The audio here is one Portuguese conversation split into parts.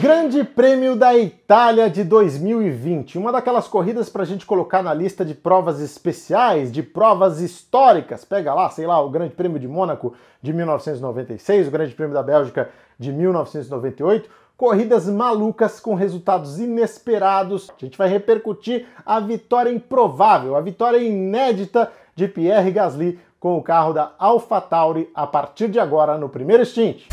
Grande Prêmio da Itália de 2020, uma daquelas corridas para a gente colocar na lista de provas especiais, de provas históricas. Pega lá, sei lá, o Grande Prêmio de Mônaco de 1996, o Grande Prêmio da Bélgica de 1998, corridas malucas com resultados inesperados. A gente vai repercutir a vitória improvável, a vitória inédita de Pierre Gasly com o carro da AlphaTauri a partir de agora no primeiro stint.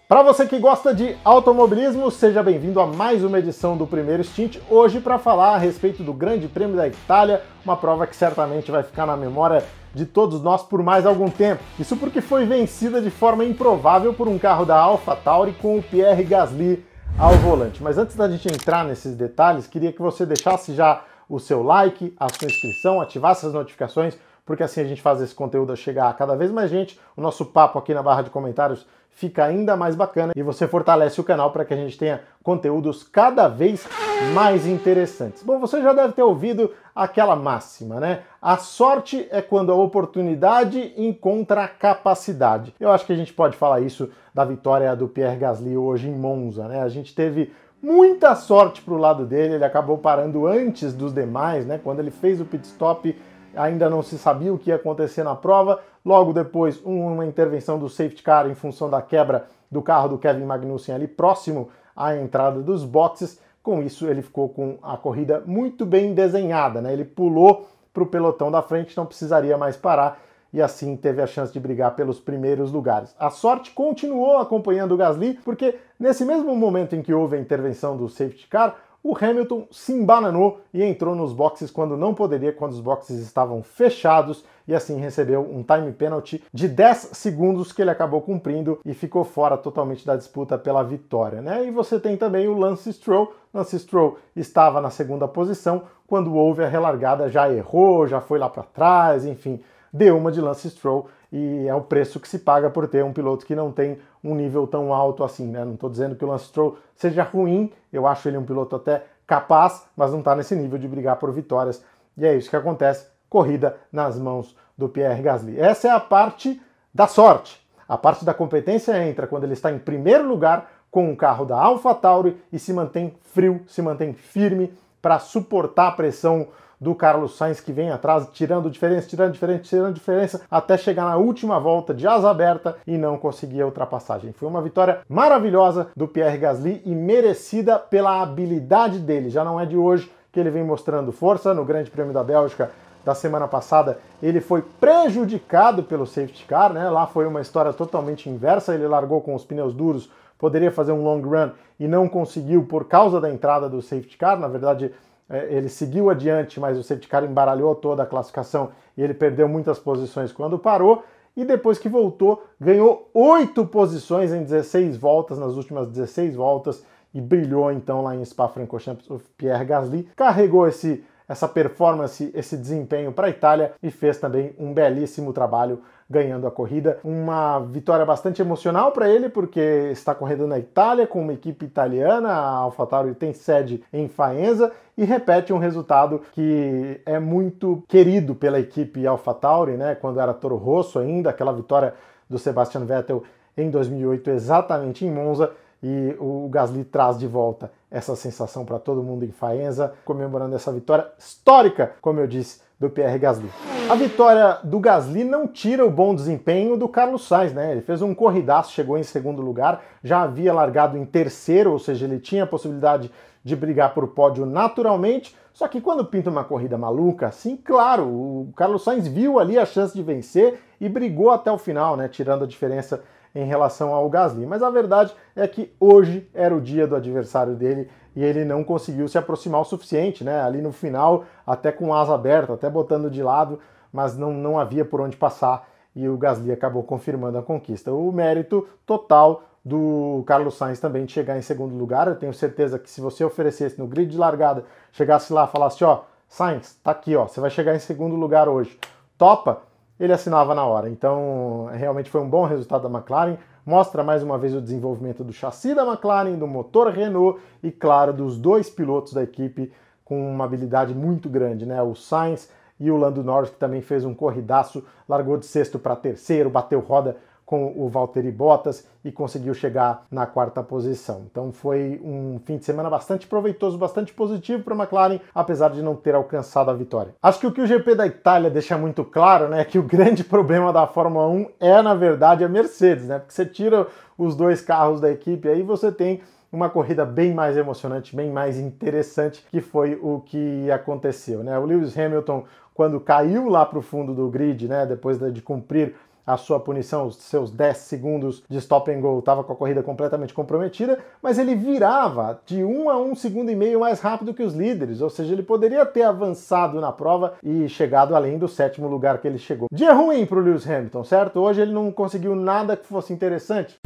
Para você que gosta de automobilismo, seja bem-vindo a mais uma edição do Primeiro Stint, hoje para falar a respeito do Grande Prêmio da Itália, uma prova que certamente vai ficar na memória de todos nós por mais algum tempo. Isso porque foi vencida de forma improvável por um carro da AlphaTauri com o Pierre Gasly ao volante. Mas antes da gente entrar nesses detalhes, queria que você deixasse já o seu like, a sua inscrição, ativasse as notificações, porque assim a gente faz esse conteúdo chegar a cada vez mais gente, o nosso papo aqui na barra de comentários fica ainda mais bacana e você fortalece o canal para que a gente tenha conteúdos cada vez mais interessantes. Bom, você já deve ter ouvido aquela máxima, né? A sorte é quando a oportunidade encontra a capacidade. Eu acho que a gente pode falar isso da vitória do Pierre Gasly hoje em Monza, né? A gente teve muita sorte pro lado dele, ele acabou parando antes dos demais, né? Quando ele fez o pit stop, ainda não se sabia o que ia acontecer na prova. Logo depois, uma intervenção do safety car em função da quebra do carro do Kevin Magnussen ali próximo à entrada dos boxes. Com isso, ele ficou com a corrida muito bem desenhada, né? Ele pulou para o pelotão da frente, não precisaria mais parar e assim teve a chance de brigar pelos primeiros lugares. A sorte continuou acompanhando o Gasly, porque nesse mesmo momento em que houve a intervenção do safety car, o Hamilton se embananou e entrou nos boxes quando não poderia, quando os boxes estavam fechados, e assim recebeu um time penalty de 10 segundos que ele acabou cumprindo e ficou fora totalmente da disputa pela vitória, né? E você tem também o Lance Stroll. Lance Stroll estava na segunda posição, quando houve a relargada já errou, já foi lá para trás, enfim, deu uma de Lance Stroll, e é o preço que se paga por ter um piloto que não tem um nível tão alto assim, né? Não estou dizendo que o Lance Stroll seja ruim, eu acho ele um piloto até capaz, mas não está nesse nível de brigar por vitórias, e é isso que acontece, corrida nas mãos do Pierre Gasly. Essa é a parte da sorte. A parte da competência entra quando ele está em primeiro lugar com o carro da AlphaTauri e se mantém frio, se mantém firme para suportar a pressão do Carlos Sainz, que vem atrás, tirando diferença, até chegar na última volta de asa aberta e não conseguir a ultrapassagem. Foi uma vitória maravilhosa do Pierre Gasly e merecida pela habilidade dele. Já não é de hoje que ele vem mostrando força. No Grande Prêmio da Bélgica da semana passada, ele foi prejudicado pelo safety car, né? Lá foi uma história totalmente inversa, ele largou com os pneus duros, poderia fazer um long run e não conseguiu por causa da entrada do safety car. Na verdade, ele seguiu adiante, mas o safety car embaralhou toda a classificação e ele perdeu muitas posições quando parou, e depois que voltou, ganhou 8 posições em 16 voltas, nas últimas 16 voltas, e brilhou então lá em Spa-Francorchamps. O Pierre Gasly carregou essa performance, esse desempenho para a Itália e fez também um belíssimo trabalho ganhando a corrida. Uma vitória bastante emocional para ele, porque está correndo na Itália com uma equipe italiana, a AlphaTauri tem sede em Faenza, e repete um resultado que é muito querido pela equipe AlphaTauri, né? Quando era Toro Rosso ainda, aquela vitória do Sebastian Vettel em 2008 exatamente em Monza, e o Gasly traz de volta essa sensação para todo mundo em Faenza, comemorando essa vitória histórica, como eu disse, do Pierre Gasly. A vitória do Gasly não tira o bom desempenho do Carlos Sainz, né? Ele fez um corridaço, chegou em segundo lugar, já havia largado em terceiro, ou seja, ele tinha a possibilidade de brigar por pódio naturalmente, só que quando pinta uma corrida maluca, assim, claro, o Carlos Sainz viu ali a chance de vencer e brigou até o final, né? Tirando a diferença em relação ao Gasly. Mas a verdade é que hoje era o dia do adversário dele e ele não conseguiu se aproximar o suficiente, né? Ali no final, até com asa aberta, até botando de lado, mas não havia por onde passar e o Gasly acabou confirmando a conquista. O mérito total do Carlos Sainz também de chegar em segundo lugar. Eu tenho certeza que se você oferecesse no grid de largada, chegasse lá e falasse, ó, Sainz, tá aqui, ó, você vai chegar em segundo lugar hoje, topa? Ele assinava na hora. Então, realmente foi um bom resultado da McLaren, mostra mais uma vez o desenvolvimento do chassi da McLaren, do motor Renault e, claro, dos dois pilotos da equipe com uma habilidade muito grande, né? O Sainz e o Lando Norris, que também fez um corridaço, largou de sexto para terceiro, bateu roda com o Valtteri Bottas e conseguiu chegar na quarta posição. Então foi um fim de semana bastante proveitoso, bastante positivo para a McLaren, apesar de não ter alcançado a vitória. Acho que o GP da Itália deixa muito claro, né, que o grande problema da Fórmula 1 é, na verdade, a Mercedes, né? Porque você tira os dois carros da equipe aí você tem uma corrida bem mais emocionante, bem mais interessante, que foi o que aconteceu, né? O Lewis Hamilton, quando caiu lá para o fundo do grid, né, depois de cumprir a sua punição, os seus 10 segundos de stop and go, estava com a corrida completamente comprometida, mas ele virava de 1 a 1,5 segundos mais rápido que os líderes, ou seja, ele poderia ter avançado na prova e chegado além do 7º lugar que ele chegou. Dia ruim para o Lewis Hamilton, certo? Hoje ele não conseguiu nada que fosse interessante.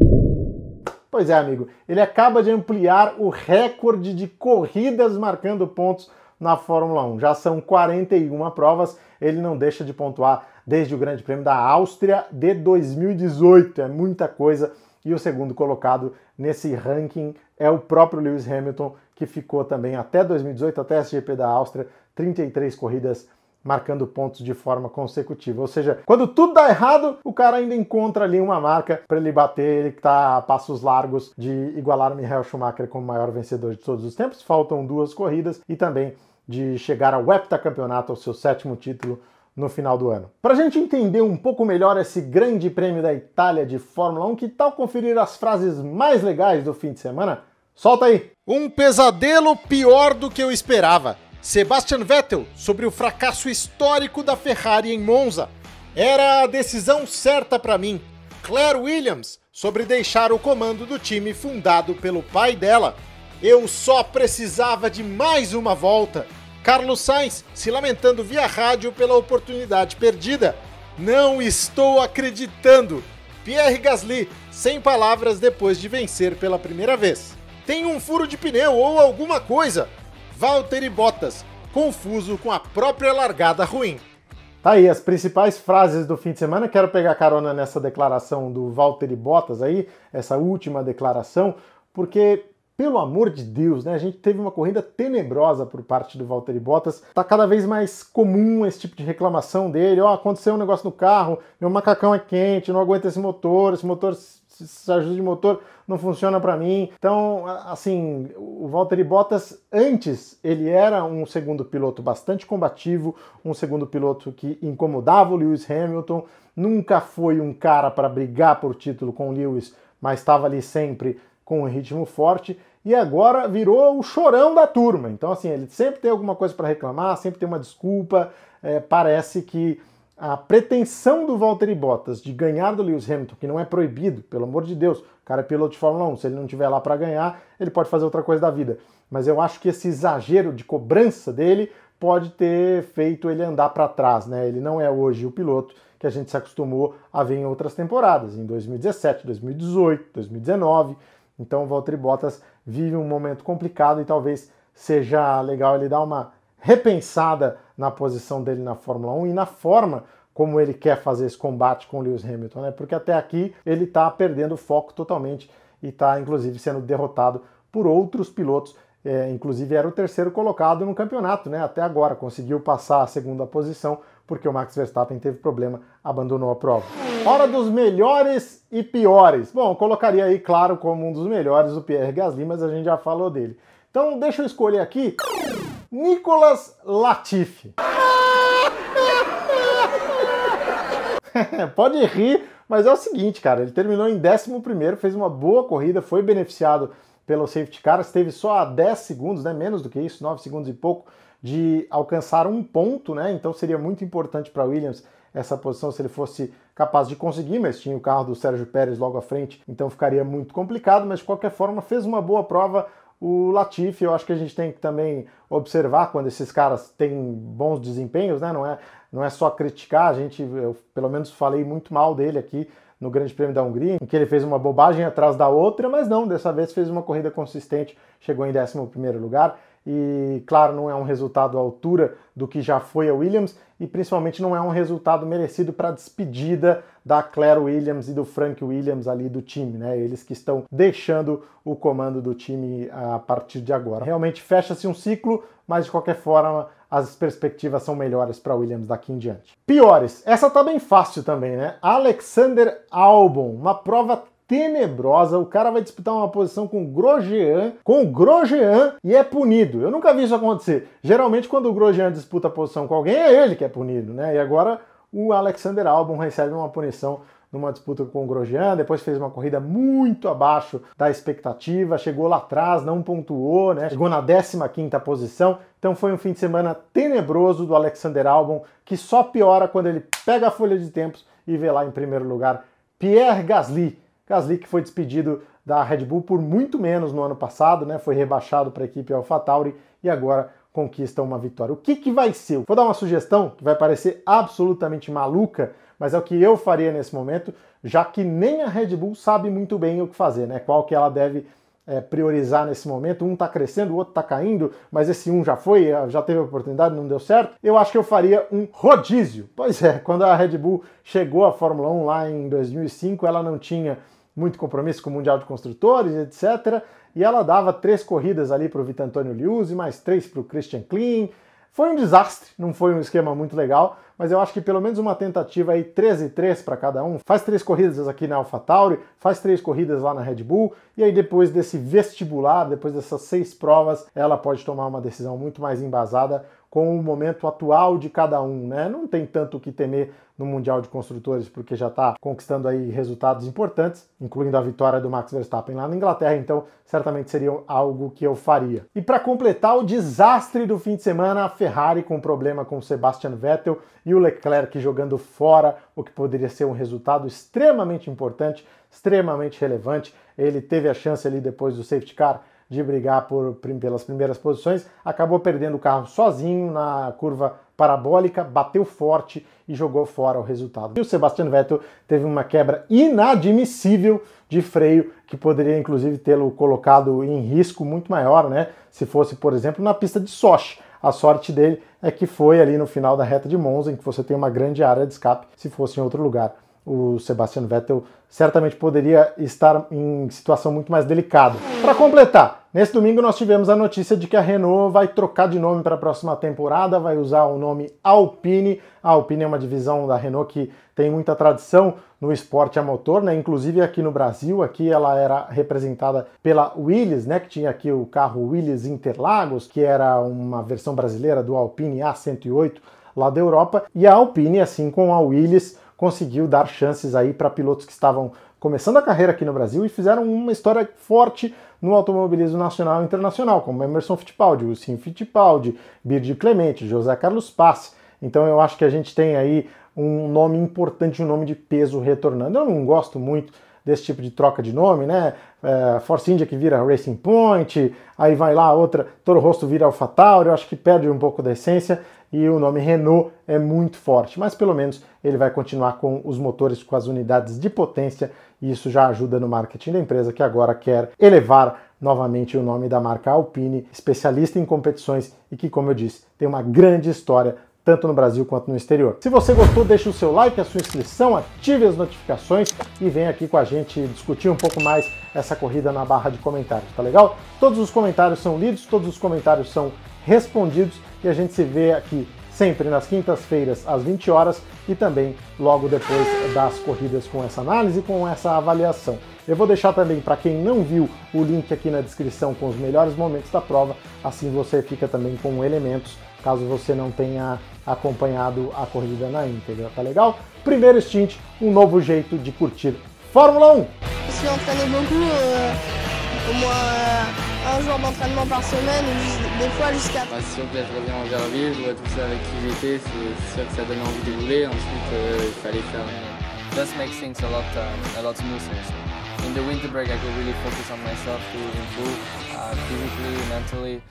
Pois é, amigo, ele acaba de ampliar o recorde de corridas marcando pontos na Fórmula 1. Já são 41 provas, ele não deixa de pontuar desde o Grande Prêmio da Áustria de 2018. É muita coisa. E o segundo colocado nesse ranking é o próprio Lewis Hamilton, que ficou também até 2018, até esse GP da Áustria, 33 corridas marcando pontos de forma consecutiva. Ou seja, quando tudo dá errado, o cara ainda encontra ali uma marca para ele bater, ele que está a passos largos de igualar Michael Schumacher como maior vencedor de todos os tempos. Faltam 2 corridas e também de chegar ao heptacampeonato, ao seu 7º título no final do ano. Para a gente entender um pouco melhor esse grande prêmio da Itália de Fórmula 1, que tal conferir as frases mais legais do fim de semana? Solta aí! Um pesadelo pior do que eu esperava. Sebastian Vettel sobre o fracasso histórico da Ferrari em Monza. Era a decisão certa para mim. Claire Williams sobre deixar o comando do time fundado pelo pai dela. Eu só precisava de mais uma volta. Carlos Sainz se lamentando via rádio pela oportunidade perdida. Não estou acreditando. Pierre Gasly sem palavras depois de vencer pela primeira vez. Tem um furo de pneu ou alguma coisa. Valtteri Bottas, confuso com a própria largada ruim. Tá aí as principais frases do fim de semana. Quero pegar carona nessa declaração do Valtteri Bottas aí, essa última declaração, porque, pelo amor de Deus, né, a gente teve uma corrida tenebrosa por parte do Valtteri Bottas. Tá cada vez mais comum esse tipo de reclamação dele. Ó, aconteceu um negócio no carro, meu macacão é quente, não aguenta esse motor esse ajuste de motor não funciona para mim. Então, assim, o Valtteri Bottas, antes, ele era um segundo piloto bastante combativo, um segundo piloto que incomodava o Lewis Hamilton, nunca foi um cara para brigar por título com o Lewis, mas estava ali sempre com um ritmo forte, e agora virou o chorão da turma. Então, assim, ele sempre tem alguma coisa para reclamar, sempre tem uma desculpa. Parece que a pretensão do Valtteri Bottas de ganhar do Lewis Hamilton, que não é proibido, pelo amor de Deus, o cara é piloto de Fórmula 1, se ele não estiver lá para ganhar, ele pode fazer outra coisa da vida. Mas eu acho que esse exagero de cobrança dele pode ter feito ele andar para trás, né? Ele não é hoje o piloto que a gente se acostumou a ver em outras temporadas, em 2017, 2018, 2019. Então o Valtteri Bottas vive um momento complicado e talvez seja legal ele dar uma repensada na posição dele na Fórmula 1 e na forma como ele quer fazer esse combate com o Lewis Hamilton, né? Porque até aqui ele está perdendo o foco totalmente e está, inclusive, sendo derrotado por outros pilotos. Inclusive era o 3º colocado no campeonato, né? Até agora, conseguiu passar a 2ª posição porque o Max Verstappen teve problema, abandonou a prova. Hora dos melhores e piores. Bom, eu colocaria aí, claro, como um dos melhores o Pierre Gasly, mas a gente já falou dele. Então deixa eu escolher aqui Nicolas Latifi. Pode rir, mas é o seguinte, cara, ele terminou em 11º, fez uma boa corrida, foi beneficiado pelo safety car, esteve só a 10 segundos, né, menos do que isso, 9 segundos e pouco, de alcançar um ponto, né, então seria muito importante para a Williams essa posição se ele fosse capaz de conseguir, mas tinha o carro do Sérgio Pérez logo à frente, então ficaria muito complicado, mas de qualquer forma fez uma boa prova. O Latifi, eu acho que a gente tem que também observar quando esses caras têm bons desempenhos, né? Não é só criticar, eu pelo menos falei muito mal dele aqui no Grande Prêmio da Hungria, em que ele fez uma bobagem atrás da outra, mas não, dessa vez fez uma corrida consistente, chegou em 11º lugar. e, claro, não é um resultado à altura do que já foi a Williams e, principalmente, não é um resultado merecido para a despedida da Claire Williams e do Frank Williams ali do time, né? Eles que estão deixando o comando do time a partir de agora. Realmente fecha-se um ciclo, mas, de qualquer forma, as perspectivas são melhores para Williams daqui em diante. Piores. Essa tá bem fácil também, né? Alexander Albon, uma prova tenebrosa, o cara vai disputar uma posição com o Grosjean e é punido. Eu nunca vi isso acontecer. Geralmente quando o Grosjean disputa a posição com alguém, é ele que é punido, né? E agora o Alexander Albon recebe uma punição numa disputa com o Grosjean, depois fez uma corrida muito abaixo da expectativa, chegou lá atrás, não pontuou, né? Chegou na 15ª posição, então foi um fim de semana tenebroso do Alexander Albon, que só piora quando ele pega a folha de tempos e vê lá em primeiro lugar Pierre Gasly, que foi despedido da Red Bull por muito menos no ano passado, né? Foi rebaixado para a equipe AlphaTauri e agora conquista uma vitória. O que vai ser? Vou dar uma sugestão que vai parecer absolutamente maluca, mas é o que eu faria nesse momento, já que nem a Red Bull sabe muito bem o que fazer, né? Qual que ela deve priorizar nesse momento. Um tá crescendo, o outro tá caindo, mas esse um já foi, já teve a oportunidade, não deu certo. Eu acho que eu faria um rodízio. Pois é, quando a Red Bull chegou à Fórmula 1 lá em 2005, ela não tinha muito compromisso com o Mundial de Construtores, etc. E ela dava 3 corridas ali para o Vitor-Antônio Liuzzi, mais 3 para o Christian Klien. Foi um desastre, não foi um esquema muito legal, mas eu acho que pelo menos uma tentativa aí, 3 e 3 para cada um. Faz 3 corridas aqui na AlphaTauri, faz 3 corridas lá na Red Bull, e aí depois desse vestibular, depois dessas 6 provas, ela pode tomar uma decisão muito mais embasada com o momento atual de cada um, né? Não tem tanto o que temer no Mundial de Construtores, porque já está conquistando aí resultados importantes, incluindo a vitória do Max Verstappen lá na Inglaterra, então certamente seria algo que eu faria. E para completar o desastre do fim de semana, a Ferrari com problema com o Sebastian Vettel e o Leclerc jogando fora, o que poderia ser um resultado extremamente importante, extremamente relevante. Ele teve a chance ali depois do safety car de brigar pelas primeiras posições, acabou perdendo o carro sozinho na curva parabólica, bateu forte e jogou fora o resultado. E o Sebastian Vettel teve uma quebra inadmissível de freio, que poderia inclusive tê-lo colocado em risco muito maior, né? Se fosse, por exemplo, na pista de Sochi. A sorte dele é que foi ali no final da reta de Monza, em que você tem uma grande área de escape. Se fosse em outro lugar, o Sebastian Vettel certamente poderia estar em situação muito mais delicada. Para completar, nesse domingo nós tivemos a notícia de que a Renault vai trocar de nome para a próxima temporada, vai usar o nome Alpine. A Alpine é uma divisão da Renault que tem muita tradição no esporte a motor, né? Inclusive aqui no Brasil, aqui ela era representada pela Willys, né? Que tinha aqui o carro Willys Interlagos, que era uma versão brasileira do Alpine A108 lá da Europa, e a Alpine, assim como a Willys, conseguiu dar chances aí para pilotos que estavam começando a carreira aqui no Brasil e fizeram uma história forte no automobilismo nacional e internacional, como Emerson Fittipaldi, Wilson Fittipaldi, Birdi Clemente, José Carlos Passi. Então eu acho que a gente tem aí um nome importante, um nome de peso retornando. Eu não gosto muito desse tipo de troca de nome, né? Force India que vira Racing Point, aí vai lá outra, Toro Rosso vira AlphaTauri, eu acho que perde um pouco da essência, e o nome Renault é muito forte, mas pelo menos ele vai continuar com os motores, com as unidades de potência, e isso já ajuda no marketing da empresa, que agora quer elevar novamente o nome da marca Alpine, especialista em competições e que, como eu disse, tem uma grande história tanto no Brasil quanto no exterior. Se você gostou, deixe o seu like, a sua inscrição, ative as notificações e venha aqui com a gente discutir um pouco mais essa corrida na barra de comentários, tá legal? Todos os comentários são lidos, todos os comentários são respondidos e a gente se vê aqui sempre nas quintas-feiras às 20 horas e também logo depois das corridas com essa análise, com essa avaliação. Eu vou deixar também, para quem não viu, o link aqui na descrição com os melhores momentos da prova, assim você fica também com elementos caso você não tenha acompanhado a corrida na íntegra, tá legal? Primeiro stint, um novo jeito de curtir Fórmula 1! Je me suis entraîné beaucoup, au moins un jour d'entraînement par semaine, des fois jusqu'à... C'est sûr que là je reviens en Verville, je vois tout ça avec qui j'étais, c'est sûr que ça donne envie de rouler, ensuite il fallait faire... Just makes things a lot smoother. So in the winter break I could really focus on myself to improve physically, mentally.